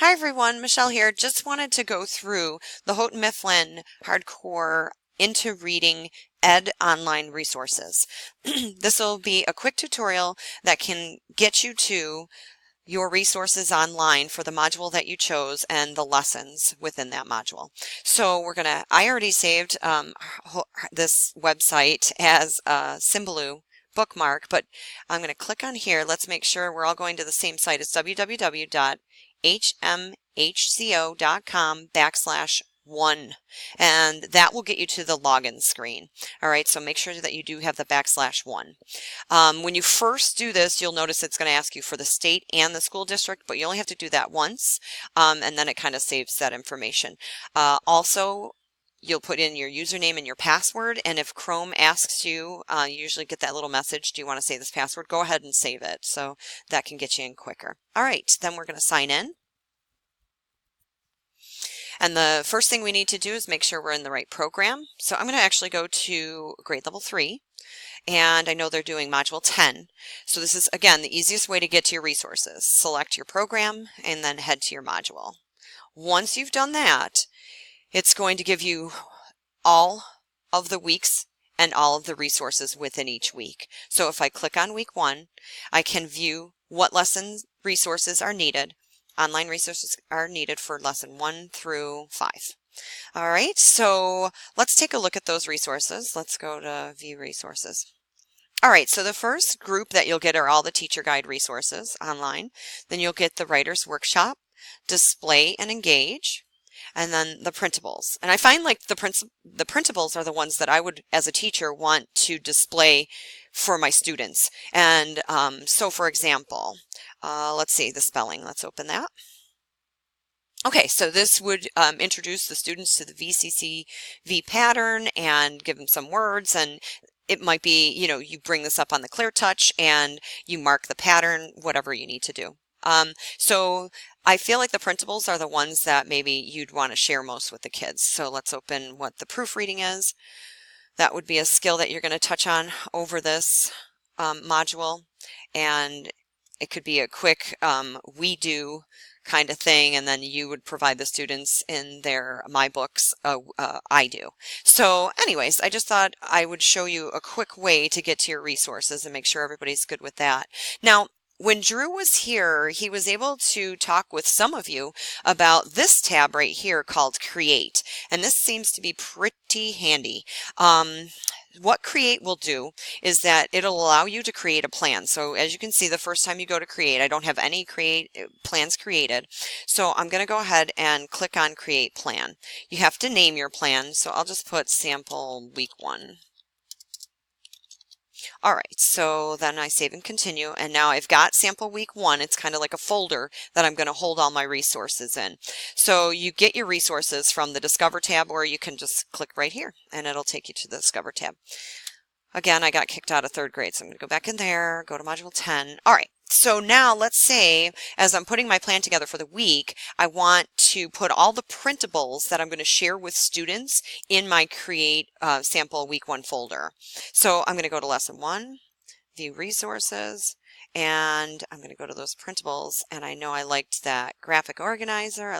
Hi everyone, Michelle here. Just wanted to go through the Houghton Mifflin Hardcore into Reading Ed Online resources. This will be a quick tutorial that can get you to your resources online for the module that you chose and the lessons within that module. So I already saved this website as a Symbaloo bookmark, but I'm going to click on here. Let's make sure we're all going to the same site. It's www.hmhco.com/1, and that will get you to the login screen. All right, so make sure that you do have the /1. When you first do this, you'll notice it's going to ask you for the state and the school district, but you only have to do that once, and then it kind of saves that information. Also, you'll put in your username and your password, and if Chrome asks you, you usually get that little message, do you want to save this password? Go ahead and save it, so that can get you in quicker. All right, then we're going to sign in. And the first thing we need to do is make sure we're in the right program. So I'm going to actually go to grade level 3. And I know they're doing module 10. So this is, again, the easiest way to get to your resources. Select your program and then head to your module. Once you've done that, it's going to give you all of the weeks and all of the resources within each week. So if I click on week 1, I can view what lesson resources are needed. Online resources are needed for lesson 1 through 5. All right, so let's take a look at those resources. Let's go to View Resources. All right, so the first group that you'll get are all the teacher guide resources online. Then you'll get the Writer's Workshop, Display and Engage, and then the printables. And I find like the printables are the ones that I would, as a teacher, want to display for my students. And so for example, let's see the spelling. Let's open that. Okay, so this would introduce the students to the VCCV pattern and give them some words, and it might be, you bring this up on the Clear Touch and you mark the pattern, whatever you need to do. So I feel like the printables are the ones that maybe you'd want to share most with the kids. So let's open what the proofreading is. That would be a skill that you're going to touch on over this module, and it could be a quick we do kind of thing, and then you would provide the students in their My Books I do. So anyways, I just thought I would show you a quick way to get to your resources and make sure everybody's good with that. Now, when Drew was here, he was able to talk with some of you about this tab right here called Create, and this seems to be pretty handy. What Create will do is that it'll allow you to create a plan. So as you can see, the first time you go to Create, I don't have any plans created. So I'm going to go ahead and click on Create Plan. You have to name your plan, so I'll just put Sample Week 1. All right, so then I save and continue, and now I've got Sample Week 1. It's kind of like a folder that I'm going to hold all my resources in. So you get your resources from the Discover tab, or you can just click right here and it'll take you to the Discover tab. Again, I got kicked out of 3rd grade, so I'm going to go back in there, go to Module 10. All right, so now let's say, as I'm putting my plan together for the week, I want to put all the printables that I'm going to share with students in my Create Sample Week 1 folder. So I'm going to go to Lesson 1, View Resources, and I'm going to go to those printables, and I know I liked that graphic organizer.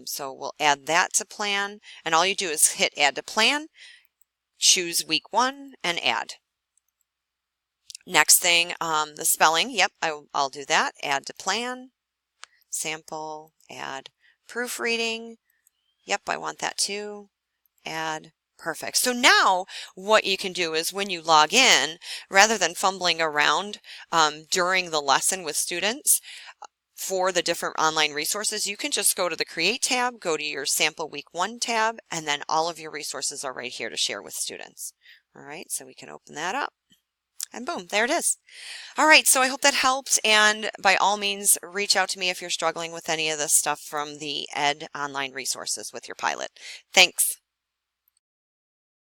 So we'll add that to plan, and all you do is hit Add to Plan, choose Week 1 and add. Next thing, the spelling. Yep, I'll do that. Add to plan, sample, add. Proofreading. Yep, I want that too. Add. Perfect. So now what you can do is when you log in, rather than fumbling around during the lesson with students, for the different online resources, you can just go to the Create tab, go to your Sample Week 1 tab, and then all of your resources are right here to share with students. All right, so we can open that up, and boom, there it is. All right, so I hope that helped, and by all means, reach out to me if you're struggling with any of this stuff from the EdOnline resources with your pilot. Thanks.